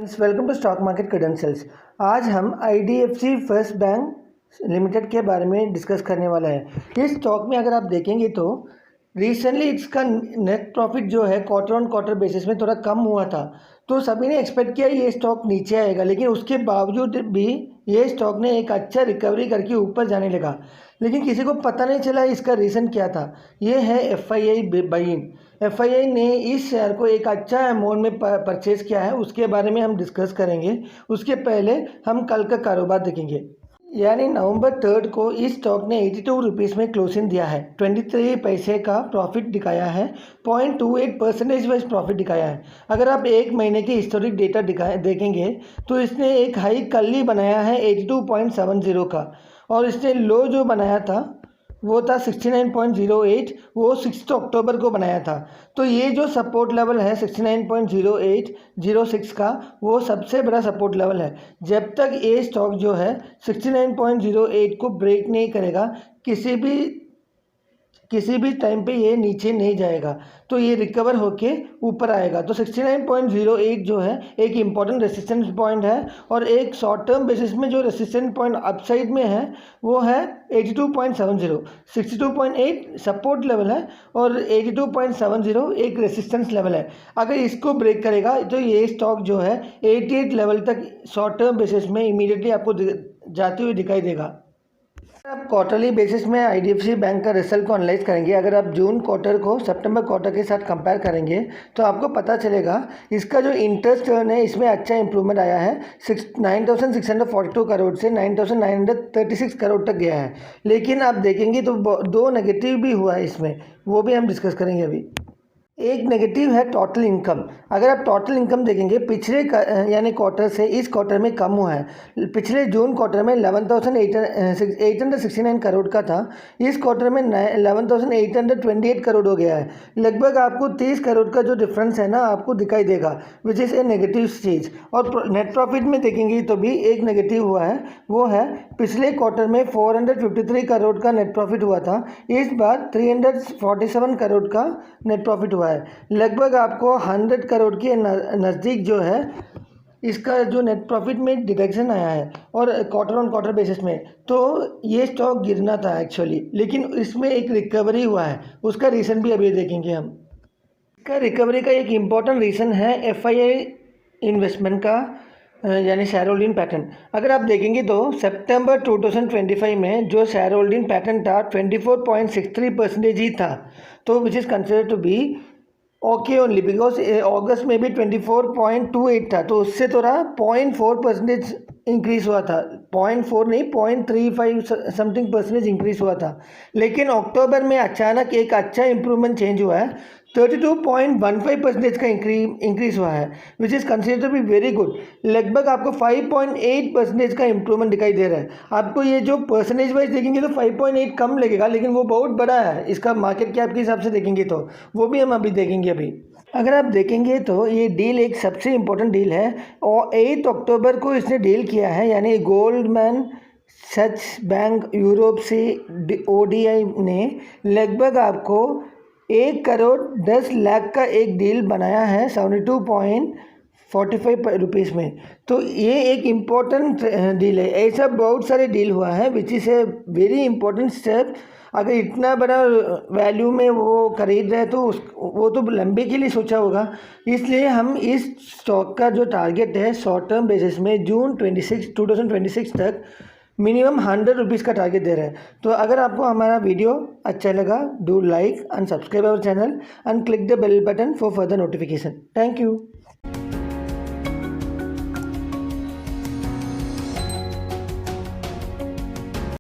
Welcome to stock market credentials. आज हम IDFC first bank limited के बारे में डिस्कस करने वाला है। इस स्टॉक में अगर आप देखेंगे तो रिसेंटली इसका नेट प्रॉफिट जो है क्वार्टर ऑन क्वार्टर बेसिस में थोड़ा कम हुआ था, तो सभी ने एक्सपेक्ट किया ये स्टॉक नीचे आएगा, लेकिन उसके बावजूद भी ये स्टॉक ने एक अच्छा रिकवरी करके ऊपर जाने लगा। लेकिन किसी को पता नहीं चला इसका रीज़न क्या था। ये है FII बाइंग। FII ने इस शेयर को एक अच्छा अमाउंट में परचेज किया है, उसके बारे में हम डिस्कस करेंगे। उसके पहले हम कल का कारोबार देखेंगे। यानी नवंबर 3 को इस स्टॉक ने 82 रुपीज़ में क्लोजिंग दिया है, 23 पैसे का प्रॉफिट दिखाया है, 0.28% वाइज प्रॉफिट दिखाया है। अगर आप एक महीने के हिस्टोरिक डेटा देखेंगे तो इसने एक हाई कल ही बनाया है 82.70 का, और इसने लो जो बनाया था वो था 69.08, वो 6 अक्टूबर को बनाया था। तो ये जो सपोर्ट लेवल है 69.0806 का, वो सबसे बड़ा सपोर्ट लेवल है। जब तक ये स्टॉक जो है 69.08 को ब्रेक नहीं करेगा, किसी भी टाइम पे ये नीचे नहीं जाएगा, तो ये रिकवर होके ऊपर आएगा। तो 69.08 जो है एक इम्पॉर्टेंट रेसिस्टेंस पॉइंट है, और एक शॉर्ट टर्म बेसिस में जो रेसिस्टेंस पॉइंट अपसाइड में है वो है 82.70। 62.8 सपोर्ट लेवल है और 82.70 एक रेसिस्टेंस लेवल है। अगर इसको ब्रेक करेगा तो ये स्टॉक जो है 88 लेवल तक शॉर्ट टर्म बेसिस में इमीडिएटली आपको जाते हुए दिखाई देगा। आप क्वार्टरली बेसिस में IDFC बैंक का रिजल्ट को एनालाइज करेंगे। अगर आप जून क्वार्टर को सितंबर क्वार्टर के साथ कंपेयर करेंगे तो आपको पता चलेगा इसका जो इंटरेस्ट अर्न है इसमें अच्छा इंप्रूवमेंट आया है। 9,642 करोड़ से 9,936 करोड़ तक गया है। लेकिन आप देखेंगे तो दो नेगेटिव भी हुआ है इसमें, वो भी हम डिस्कस करेंगे अभी। एक नेगेटिव है टोटल इनकम। अगर आप टोटल इनकम देखेंगे पिछले यानी क्वार्टर से इस क्वार्टर में कम हुआ है। पिछले जून क्वार्टर में 11,869 करोड़ का था, इस क्वार्टर में 11,828 करोड़ हो गया है। लगभग आपको 30 करोड़ का जो डिफरेंस है ना आपको दिखाई देगा, विच इज़ ए नेगेटिव चीज़। और नेट प्रॉफिट में देखेंगे तो भी एक नेगेटिव हुआ है, वो है पिछले क्वार्टर में 453 करोड़ का नेट प्रॉफिट हुआ था, इस बार 347 करोड़ का नेट प्रॉफिट हुआ है। लगभग आपको 100 करोड़ के नज़दीक जो है इसका जो नेट प्रॉफिट में डिडक्शन आया है, और क्वार्टर ऑन क्वार्टर बेसिस में। तो ये स्टॉक गिरना था एक्चुअली, लेकिन इसमें एक रिकवरी हुआ है। उसका रीज़न भी अभी देखेंगे हम। इसका रिकवरी का एक इम्पॉर्टेंट रीज़न है FII इन्वेस्टमेंट का यानी शेयर होल्डिंग पैटर्न। अगर आप देखेंगे तो सितंबर 2025 में जो शेयर होल्डिंग पैटर्न था 24.63% ही था, तो which is considered to be okay only, because अगस्त में भी 24.28 था, तो उससे थोड़ा 0.4% इंक्रीज़ हुआ था। 0.4 नहीं 0.35 समथिंग परसेंटेज इंक्रीज़ हुआ था। लेकिन अक्टूबर में अचानक एक अच्छा इंप्रूवमेंट चेंज हुआ है, 32.15% का इंक्रीज़ हुआ है, which is considered to be very good. लगभग आपको 5.8% का इंप्रूवमेंट दिखाई दे रहा है। आपको ये जो परसेंटेज वाइज देखेंगे तो 5.8 कम लगेगा, लेकिन वो बहुत बड़ा है इसका मार्केट कैप के हिसाब से देखेंगे तो, वो भी हम अभी देखेंगे अभी। अगर आप देखेंगे तो ये डील एक सबसे इम्पोर्टेंट डील है, और 8 अक्टूबर को इसने डील किया है। यानी गोल्डमैन सच बैंक यूरोप से ODI ने लगभग आपको 1 करोड़ 10 लाख का एक डील बनाया है 72.45 रुपीज़ में। तो ये एक इम्पोर्टेंट डील है। ऐसा बहुत सारे डील हुआ है which is a very important step. अगर इतना बड़ा वैल्यू में वो खरीद रहे हैं तो वो तो लंबे के लिए सोचा होगा। इसलिए हम इस स्टॉक का जो टारगेट है शॉर्ट टर्म बेसिस में जून 2026 तक मिनिमम 100 रुपीज़ का टारगेट दे रहे हैं। तो अगर आपको हमारा वीडियो अच्छा लगा, do like and subscribe our channel and click the bell button for further notification. Thank you.